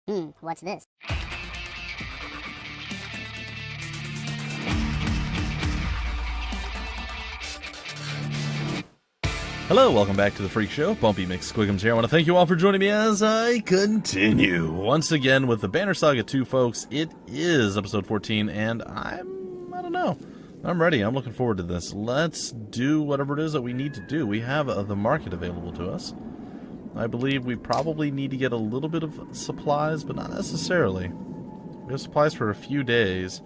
What's this? Hello, welcome back to the Freak Show. Bumpy McSquigums here. I want to thank you all for joining me as I continue once again with the Banner Saga 2, folks. It is episode 14, and I don't know. I'm ready. I'm looking forward to this. Let's do whatever it is that we need to do. We have the market available to us. I believe we probably need to get a little bit of supplies, but not necessarily. We have supplies for a few days,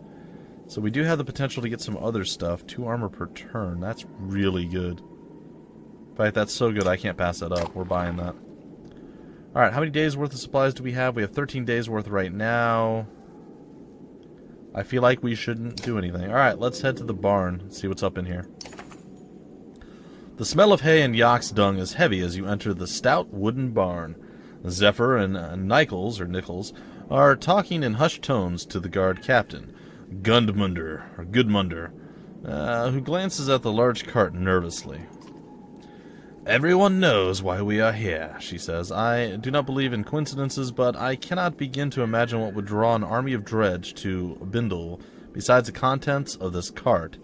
so we do have the potential to get some other stuff. 2 armor per turn. That's really good. In fact, that's so good I can't pass that up. We're buying that. Alright, how many days worth of supplies do we have? We have 13 days worth right now. I feel like we shouldn't do anything. Alright, let's head to the barn and see what's up in here. The smell of hay and yak's dung is heavy as you enter the stout wooden barn. Zephyr and Nichols are talking in hushed tones to the guard captain, Gudmundur, who glances at the large cart nervously. "Everyone knows why we are here," she says. "I do not believe in coincidences, but I cannot begin to imagine what would draw an army of dredge to Bindle besides the contents of this cart."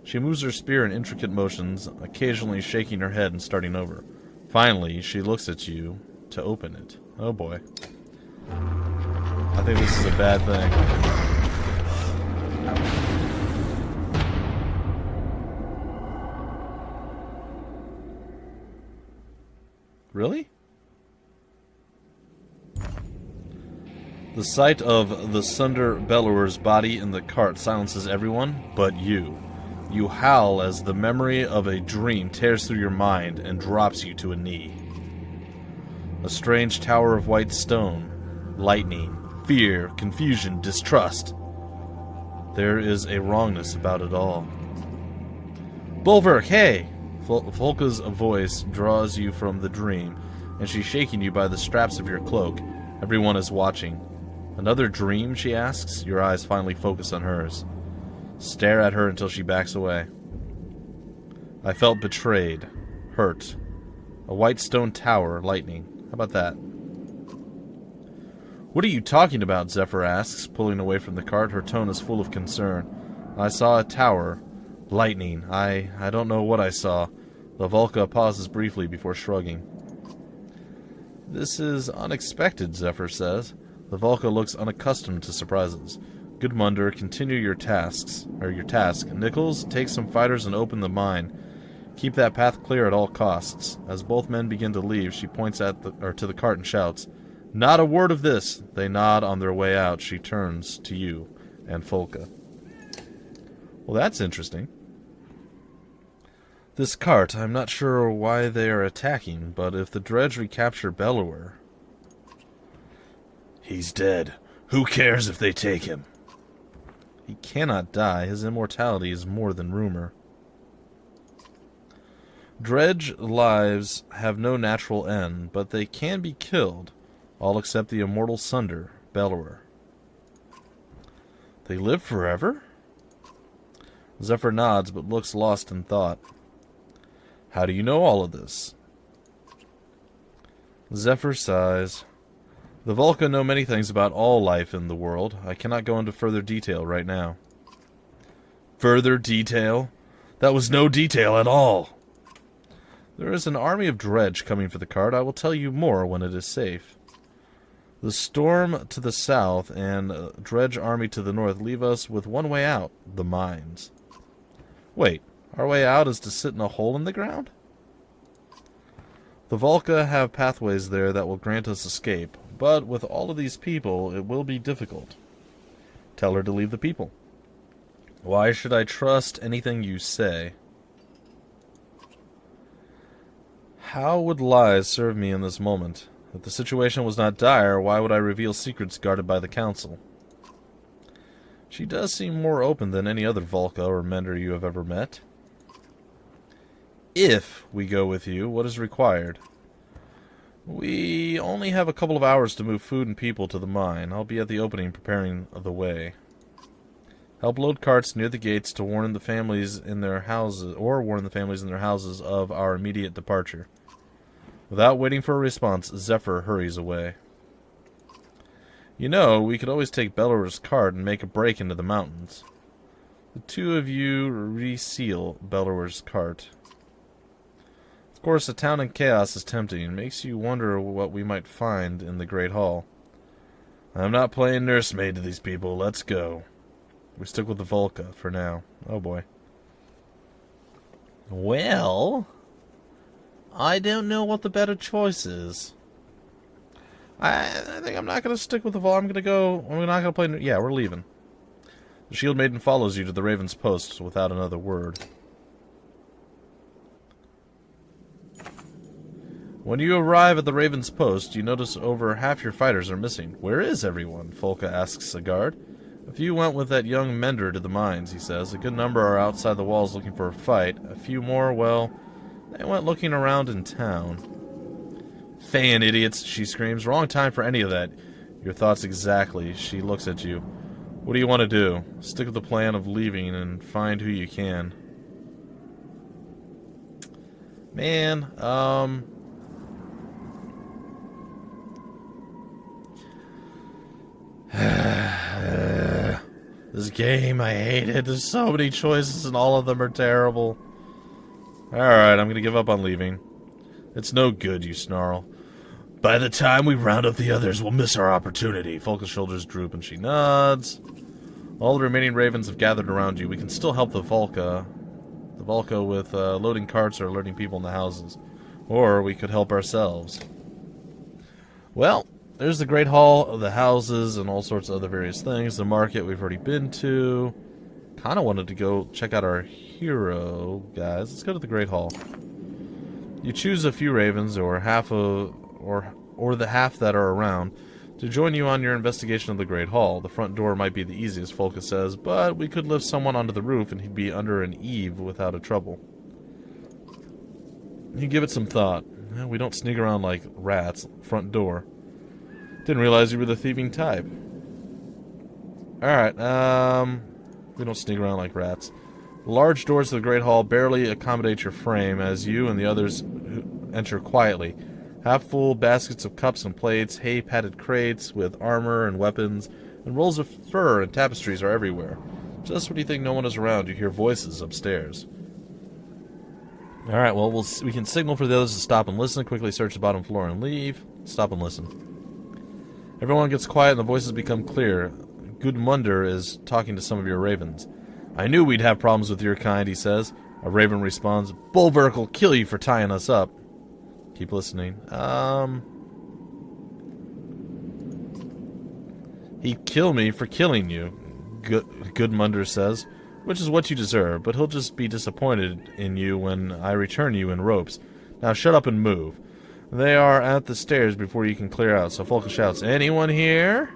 She moves her spear in intricate motions, occasionally shaking her head and starting over. Finally, she looks at you to open it. Oh boy. I think this is a bad thing. Really? The sight of the Sunder Bellower's body in the cart silences everyone but you. You howl as the memory of a dream tears through your mind and drops you to a knee. A strange tower of white stone, lightning, fear, confusion, distrust. There is a wrongness about it all. "Bulwark, hey!" Volka's voice draws you from the dream, and she's shaking you by the straps of your cloak. Everyone is watching. "Another dream?" she asks. Your eyes finally focus on hers. Stare at her until she backs away. "I felt betrayed. Hurt. A white stone tower, lightning. How about that?" "What are you talking about?" Zephyr asks, pulling away from the cart. Her tone is full of concern. "I saw a tower. Lightning. I don't know what I saw." The Volka pauses briefly before shrugging. "This is unexpected," Zephyr says. The Volka looks unaccustomed to surprises. "Gudmundur, continue your task. Nichols, take some fighters and open the mine. Keep that path clear at all costs." As both men begin to leave, she points to the cart and shouts, "Not a word of this!" They nod on their way out. She turns to you and Volka. "Well, that's interesting. This cart, I'm not sure why they are attacking, but if the dredge recapture Bellower..." "He's dead. Who cares if they take him?" "He cannot die. His immortality is more than rumor." Dredge lives have no natural end, but they can be killed, all except the immortal Sunder, Bellower. "They live forever?" Zephyr nods, but looks lost in thought. "How do you know all of this?" Zephyr sighs. "The Volca know many things about all life in the world. I cannot go into further detail right now." "Further detail? That was no detail at all." "There is an army of dredge coming for the cart. I will tell you more when it is safe. The storm to the south and dredge army to the north leave us with one way out, the mines." "Wait, our way out is to sit in a hole in the ground?" "The Volca have pathways there that will grant us escape, but with all of these people, it will be difficult." "Tell her to leave the people." "Why should I trust anything you say?" "How would lies serve me in this moment? If the situation was not dire, why would I reveal secrets guarded by the council?" She does seem more open than any other Volca or Mender you have ever met. "If we go with you, what is required?" "We only have a couple of hours to move food and people to the mine. I'll be at the opening preparing the way. Help load carts near the gates to warn the families in their houses of our immediate departure." Without waiting for a response, Zephyr hurries away. You know, we could always take Bellower's cart and make a break into the mountains. The two of you reseal Bellower's cart. Of course, a town in chaos is tempting. It makes you wonder what we might find in the Great Hall. I'm not playing nursemaid to these people. Let's go. We stick with the Volca for now. Oh boy. Well, I don't know what the better choice is. I think I'm not going to stick with the Volca. I'm not going to play... Yeah, we're leaving. The Shield Maiden follows you to the Raven's Post without another word. When you arrive at the Raven's Post, you notice over half your fighters are missing. Where is everyone? Folka asks a guard. A few went with that young mender to the mines, he says. A good number are outside the walls looking for a fight. A few more, well, they went looking around in town. Fan idiots, she screams. Wrong time for any of that. Your thoughts exactly. She looks at you. What do you want to do? Stick with the plan of leaving and find who you can. Man, this game, I hate it. There's so many choices and all of them are terrible. Alright, I'm gonna give up on leaving. It's no good, you snarl. By the time we round up the others, we'll miss our opportunity. Folka's shoulders droop and she nods. All the remaining ravens have gathered around you. We can still help the Volca. The Volca with loading carts or alerting people in the houses. Or we could help ourselves. Well, there's the Great Hall, the houses, and all sorts of other various things. The market we've already been to. Kind of wanted to go check out our hero, guys. Let's go to the Great Hall. You choose a few ravens, or the half that are around, to join you on your investigation of the Great Hall. The front door might be the easiest, Folka says, but we could lift someone onto the roof and he'd be under an eave without a trouble. You give it some thought. We don't sneak around like rats. Front door. Didn't realize you were the thieving type. Alright, we don't sneak around like rats. The large doors to the Great Hall barely accommodate your frame as you and the others enter quietly. Half-full baskets of cups and plates, hay-padded crates with armor and weapons, and rolls of fur and tapestries are everywhere. Just when you think no one is around, you hear voices upstairs. Alright, well, we can signal for the others to stop and listen, quickly search the bottom floor and leave. Stop and listen. Everyone gets quiet and the voices become clear. Gudmundur is talking to some of your ravens. I knew we'd have problems with your kind, he says. A raven responds, Bulwark will kill you for tying us up. Keep listening. He'd kill me for killing you, Gudmundur says, which is what you deserve, but he'll just be disappointed in you when I return you in ropes. Now shut up and move. They are at the stairs before you can clear out, so Folka shouts, Anyone here?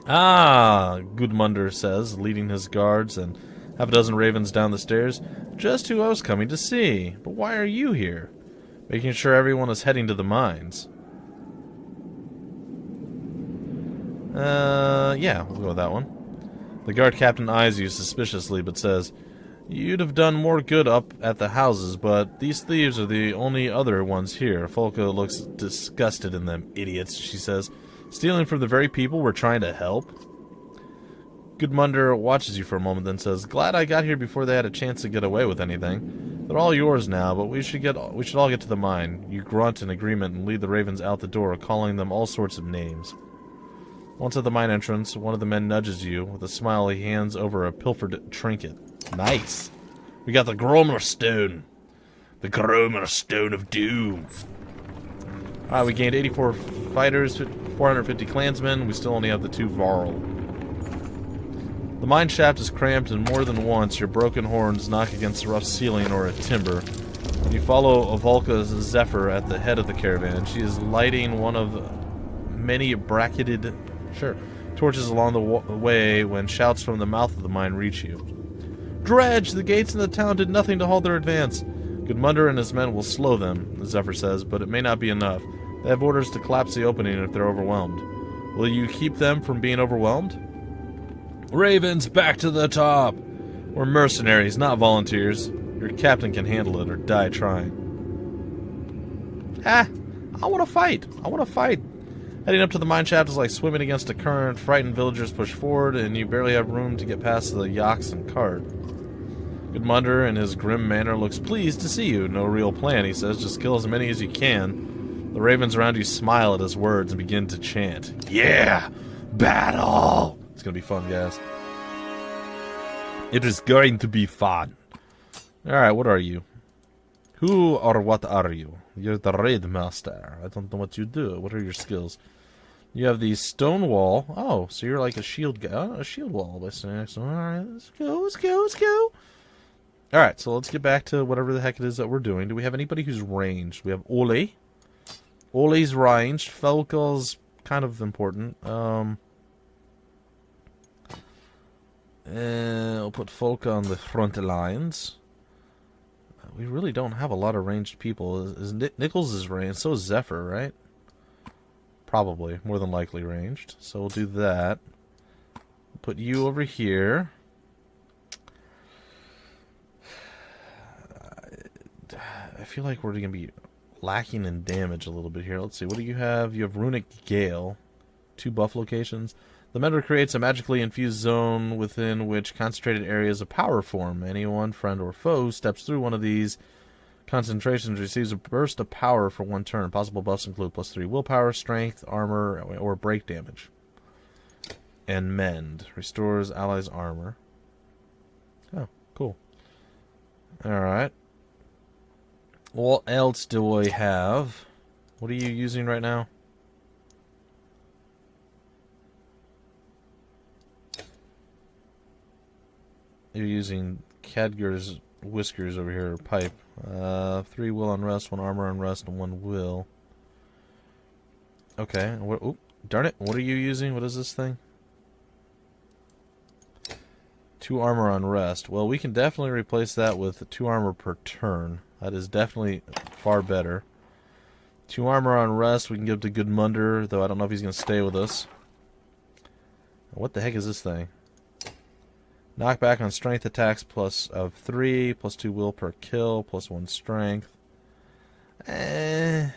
Ah, Gudmundur says, leading his guards and half a dozen ravens down the stairs. Just who I was coming to see. But why are you here? Making sure everyone is heading to the mines. Yeah, we'll go with that one. The guard captain eyes you suspiciously, but says, You'd have done more good up at the houses, but these thieves are the only other ones here. Folka looks disgusted in them. Idiots, she says. Stealing from the very people we're trying to help? Gudmundur watches you for a moment, then says, Glad I got here before they had a chance to get away with anything. They're all yours now, but we should all get to the mine. You grunt in agreement and lead the ravens out the door, calling them all sorts of names. Once at the mine entrance, one of the men nudges you. With a smile, he hands over a pilfered trinket. Nice. We got the Gromer Stone. The Gromer Stone of Doom. Alright, we gained 84 fighters, 450 clansmen. We still only have the 2 Varl. The mine shaft is cramped, and more than once your broken horns knock against the rough ceiling or a timber. You follow Volka's Zephyr at the head of the caravan. She is lighting one of many bracketed torches along the way when shouts from the mouth of the mine reach you. Dredge! The gates in the town did nothing to halt their advance. Gudmundur and his men will slow them, the Zephyr says, but it may not be enough. They have orders to collapse the opening if they're overwhelmed. Will you keep them from being overwhelmed? Ravens, back to the top! We're mercenaries, not volunteers. Your captain can handle it or die trying. I want to fight. Heading up to the mine shaft is like swimming against a current. Frightened villagers push forward, and you barely have room to get past the yaks and cart. Gudmundur, in his grim manner, looks pleased to see you. No real plan, he says. Just kill as many as you can. The ravens around you smile at his words and begin to chant. Yeah! Battle! It's gonna be fun, guys. It is going to be fun. Alright, what are you? Who or what are you? You're the raid master. I don't know what you do. What are your skills? You have the stone wall. Oh, so you're like a shield guy. Oh, a shield wall. Alright, let's go. Alright, so let's get back to whatever the heck it is that we're doing. Do we have anybody who's ranged? We have Ole. Ole's ranged. Felkel's kind of important. I'll put Folka on the front lines. We really don't have a lot of ranged people. Nichols is ranged. So is Zephyr, right? Probably. More than likely ranged. So we'll do that. Put you over here. I feel like we're going to be lacking in damage a little bit here. Let's see. What do you have? You have Runic Gale. 2 buff locations. The Mender creates a magically infused zone within which concentrated areas of power form. Anyone, friend or foe, who steps through one of these concentrations receives a burst of power for 1 turn. Possible buffs include +3 willpower, strength, armor, or break damage. And Mend. Restores allies' armor. Oh, cool. Alright. What else do I have? What are you using right now? You're using Khadgar's whiskers over here, pipe. 3 will unrest, 1 armor unrest, and 1 will. Okay. Oop, darn it. What are you using? What is this thing? 2 armor unrest. Well, we can definitely replace that with 2 armor per turn. That is definitely far better. 2 armor unrest we can give to Gudmundur, though I don't know if he's going to stay with us. What the heck is this thing? Knockback on strength attacks plus of 3, plus 2 will per kill, plus 1 strength. I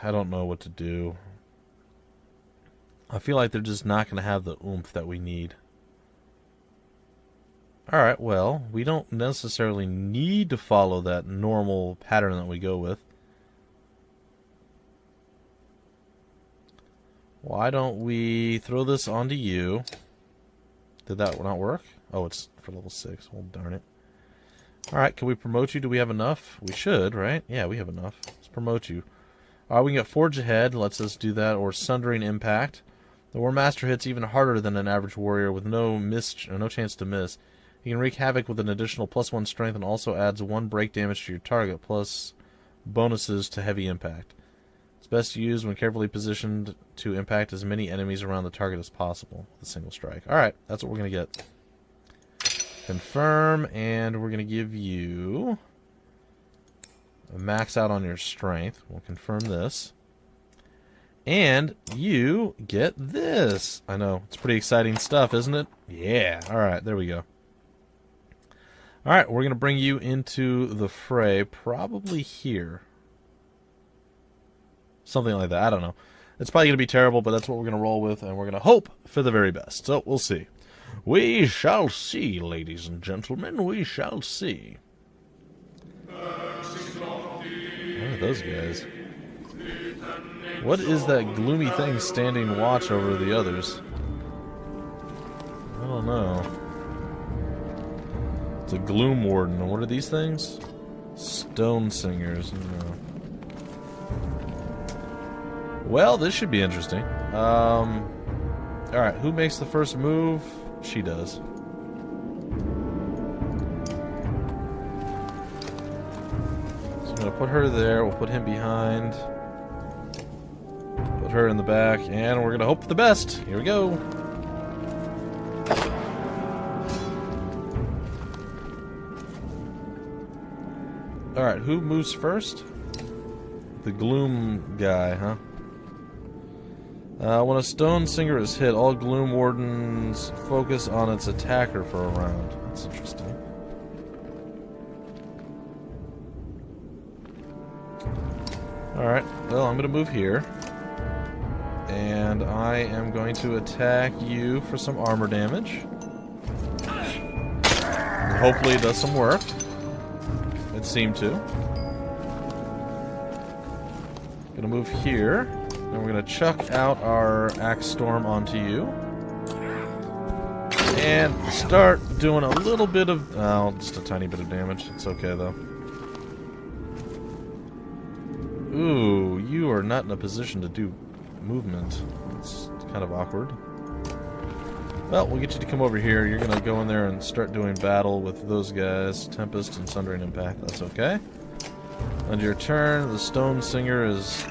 don't know what to do. I feel like they're just not going to have the oomph that we need. Alright, well, we don't necessarily need to follow that normal pattern that we go with. Why don't we throw this onto you? Did that not work? Oh, it's for level 6. Well, darn it. Alright, can we promote you? Do we have enough? We should, right? Yeah, we have enough. Let's promote you. Alright, we can get Forge Ahead. Let's us do that. Or Sundering Impact. The War Master hits even harder than an average warrior with no chance to miss. He can wreak havoc with an additional +1 strength and also adds 1 break damage to your target, plus bonuses to heavy impact. It's best used when carefully positioned to impact as many enemies around the target as possible with a single strike. Alright, that's what we're going to get. Confirm, and we're going to give you a max out on your strength. We'll confirm this. And you get this. I know, it's pretty exciting stuff, isn't it? Yeah, alright, there we go. Alright, we're going to bring you into the fray, probably here. Something like that. I don't know. It's probably going to be terrible, but that's what we're going to roll with, and we're going to hope for the very best. So, we'll see. We shall see, ladies and gentlemen. We shall see. What are those guys? What is that gloomy thing standing watch over the others? I don't know. It's a Gloom Warden. What are these things? Stone Singers. No. Well, this should be interesting. Alright, who makes the first move? She does. So I'm going to put her there. We'll put him behind. Put her in the back. And we're going to hope for the best. Here we go. Alright, who moves first? The Gloom guy, huh? When a Stone Singer is hit, all Gloom Wardens focus on its attacker for a round. That's interesting. Alright, well, I'm going to move here. And I am going to attack you for some armor damage. And hopefully it does some work. It seemed to. Gonna move here. And we're gonna chuck out our Axe Storm onto you. And start doing a little bit of... oh, just a tiny bit of damage. It's okay, though. Ooh, you are not in a position to do movement. It's kind of awkward. Well, we'll get you to come over here. You're gonna go in there and start doing battle with those guys. Tempest and Sundering Impact. That's okay. On your turn, the Stone Singer is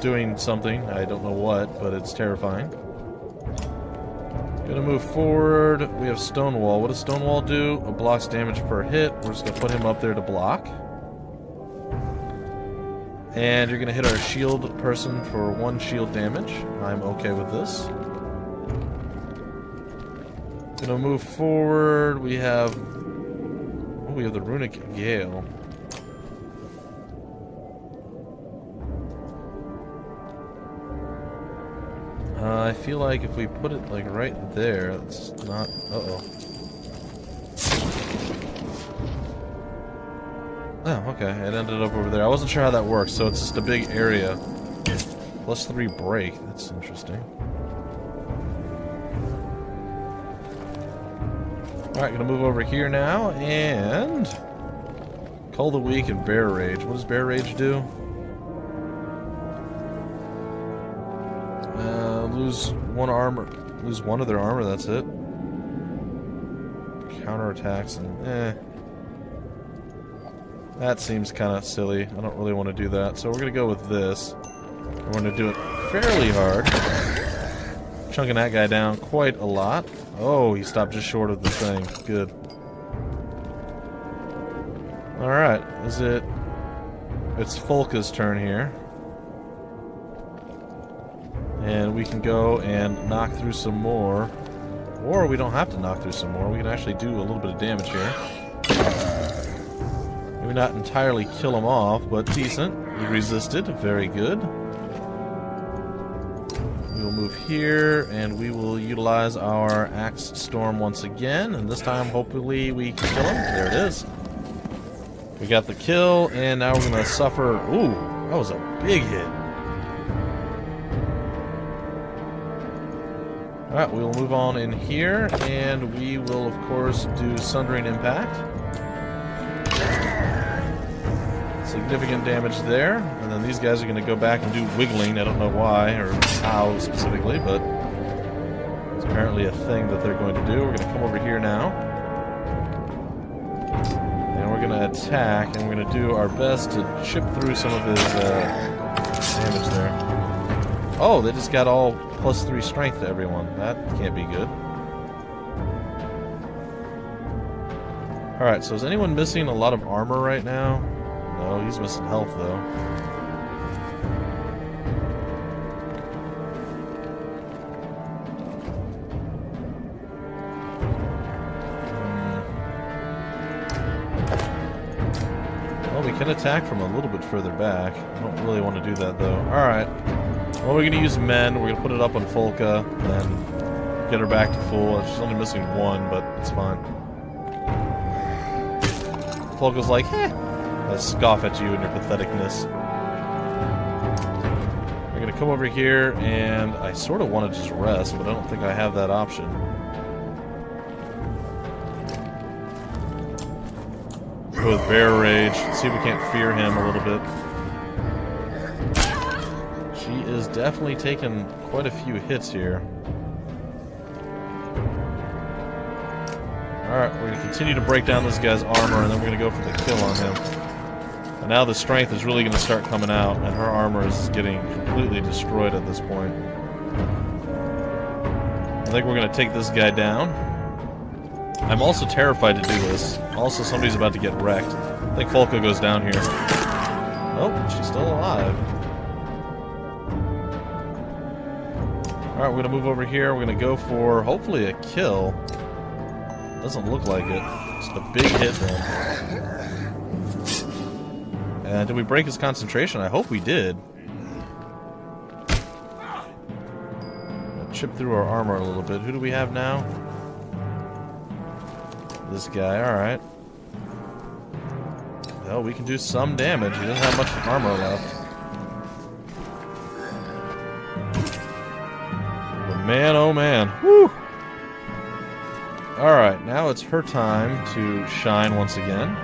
doing something. I don't know what, but it's terrifying. Gonna move forward. We have Stonewall. What does Stonewall do? It blocks damage per hit. We're just gonna put him up there to block. And you're gonna hit our shield person for 1 shield damage. I'm okay with this. Gonna move forward. We have... oh, we have the Runic Gale. I feel like if we put it like right there, it's not... uh-oh. Oh, okay. It ended up over there. I wasn't sure how that works, so it's just a big area. +3 break. That's interesting. Alright, gonna move over here now, and... Cull the Weak and Bear Rage. What does Bear Rage do? Lose 1 armor. Lose 1 of their armor, that's it. Counterattacks and... that seems kind of silly. I don't really want to do that. So we're going to go with this. We're going to do it fairly hard. Chunking that guy down quite a lot. Oh, he stopped just short of the thing. Good. Alright. Is it... it's Folka's turn here. And we can go and knock through some more. Or we don't have to knock through some more. We can actually do a little bit of damage here. Maybe not entirely kill him off, but decent. He resisted. Very good. We will move here, and we will utilize our Axe Storm once again. And this time, hopefully, we can kill him. There it is. We got the kill, and now we're going to suffer... ooh, that was a big hit. Alright, we will move on in here, and we will, of course, do Sundering Impact. Significant damage there, and then these guys are going to go back and do Wiggling. I don't know why, or how specifically, but it's apparently a thing that they're going to do. We're going to come over here now, and we're going to attack, and we're going to do our best to chip through some of his damage there. Oh, they just got all +3 strength to everyone. That can't be good. Alright, so is anyone missing a lot of armor right now? No, he's missing health, though. Well, we can attack from a little bit further back. I don't really want to do that, though. Alright. Well, we're going to use Men. We're going to put it up on Folka, and get her back to full. She's only missing 1, but it's fine. Folka's like, eh. I scoff at you and your patheticness. We're going to come over here, and I sort of want to just rest, but I don't think I have that option. Go with Bear Rage. See if we can't fear him a little bit. She is definitely taking quite a few hits here. Alright, we're going to continue to break down this guy's armor, and then we're going to go for the kill on him. And now the strength is really going to start coming out, and her armor is getting completely destroyed at this point. I think we're going to take this guy down. I'm also terrified to do this. Also, somebody's about to get wrecked. I think Folka goes down here. Oh, she's still alive. Alright, we're going to move over here. We're going to go for, hopefully, a kill. Doesn't look like it. Just a big hit, though. Did we break his concentration? I hope we did. Chip through our armor a little bit. Who do we have now? This guy, alright. Well, we can do some damage. He doesn't have much armor left. But man, oh man. Woo! Alright, now it's her time to shine once again.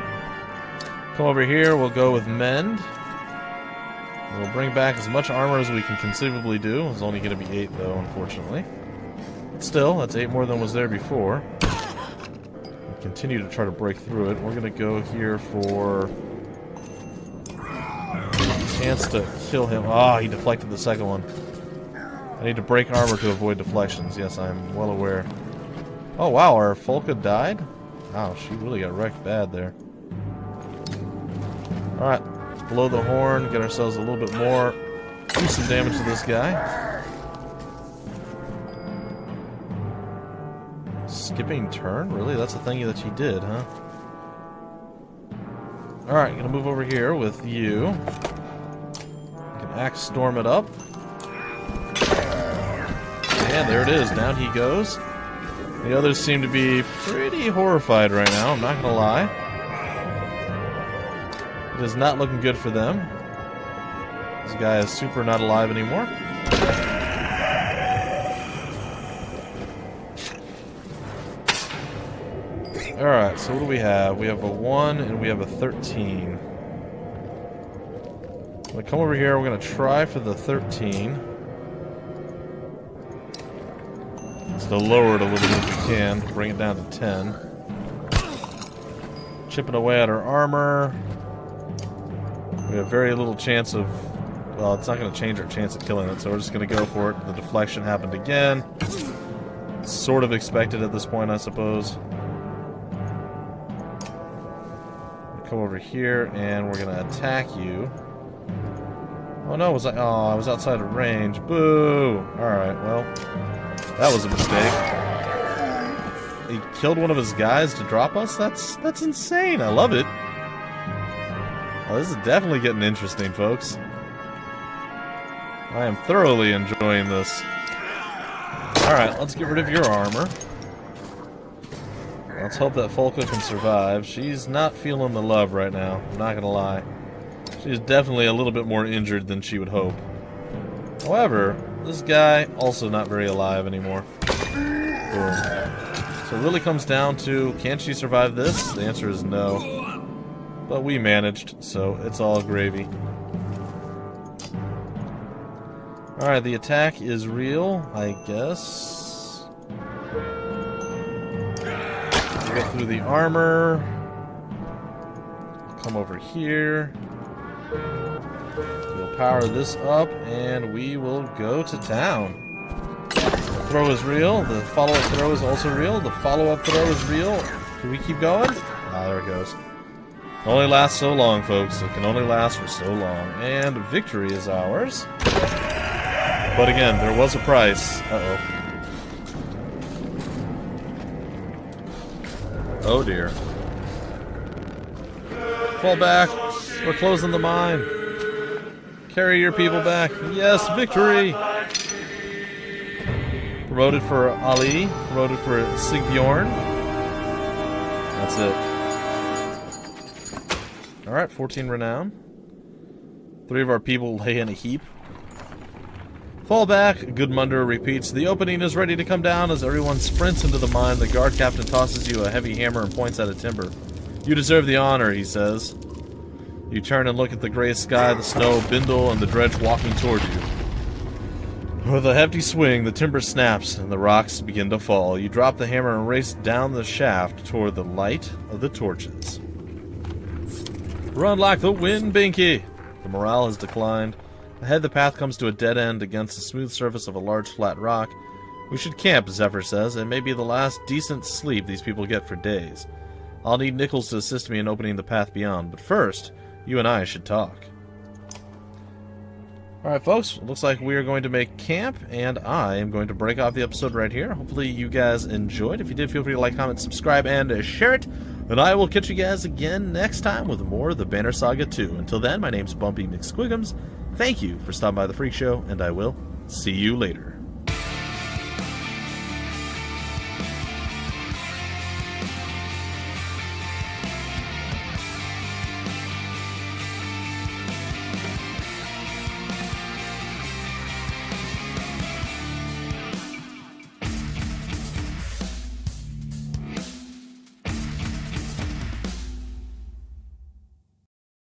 Come over here, we'll go with Mend. We'll bring back as much armor as we can conceivably do. It's only going to be 8 though, unfortunately. But still, that's 8 more than was there before. We'll continue to try to break through it. We're going to go here for a chance to kill him. Ah, he deflected the second one. I need to break armor to avoid deflections. Yes, I'm well aware. Oh wow, our Folka died? Wow, she really got wrecked bad there. Alright, let's blow the horn, get ourselves a little bit more, do some damage to this guy. Skipping turn? Really? That's the thing that she did, huh? Alright, gonna move over here with you. I can axe storm it up. And there it is, down he goes. The others seem to be pretty horrified right now, I'm not gonna lie. It is not looking good for them. This guy is super not alive anymore. Alright, so what do we have? We have a 1 and we have a 13. I'm gonna come over here, we're gonna try for the 13. So lower it a little bit if we can, bring it down to 10. Chipping away at our armor. We have very little chance of... Well, it's not going to change our chance of killing it, so we're just going to go for it. The deflection happened again. Sort of expected at this point, I suppose. Come over here, and we're going to attack you. Oh no, I was outside of range. Boo! Alright, well, that was a mistake. He killed one of his guys to drop us? That's insane. I love it. Oh, this is definitely getting interesting, folks. I am thoroughly enjoying this. Alright, let's get rid of your armor. Let's hope that Folka can survive. She's not feeling the love right now, I'm not gonna lie. She's definitely a little bit more injured than she would hope. However, this guy, also not very alive anymore. Boom. So it really comes down to, can she survive this? The answer is no. But we managed, so it's all gravy. Alright, the attack is real, I guess. We'll get through the armor. Come over here. We'll power this up, and we will go to town. The throw is real. The follow-up throw is also real. The follow-up throw is real. Can we keep going? Ah, there it goes. It only lasts so long, folks. It can only last for so long. And victory is ours. But again, there was a price. Uh-oh. Oh dear. Fall back. We're closing the mine. Carry your people back. Yes, victory! Promoted for Ali. Promoted for Sigbjorn. That's it. Alright, 14 renown. 3 of our people lay in a heap. Fall back, Gudmundur repeats. The opening is ready to come down as everyone sprints into the mine. The guard captain tosses you a heavy hammer and points at a timber. You deserve the honor, he says. You turn and look at the gray sky, the snow, Bindle, and the dredge walking toward you. With a hefty swing, the timber snaps and the rocks begin to fall. You drop the hammer and race down the shaft toward the light of the torches. Run like the wind, Binky! The morale has declined. Ahead, the path comes to a dead end against the smooth surface of a large flat rock. We should camp, Zephyr says. It may be the last decent sleep these people get for days. I'll need Nichols to assist me in opening the path beyond, but first, you and I should talk. Alright folks, looks like we are going to make camp, and I am going to break off the episode right here. Hopefully you guys enjoyed. If you did, feel free to like, comment, subscribe, and share it. And I will catch you guys again next time with more of the Banner Saga 2. Until then, my name's Bumpy McSquigums. Thank you for stopping by the Freak Show, and I will see you later.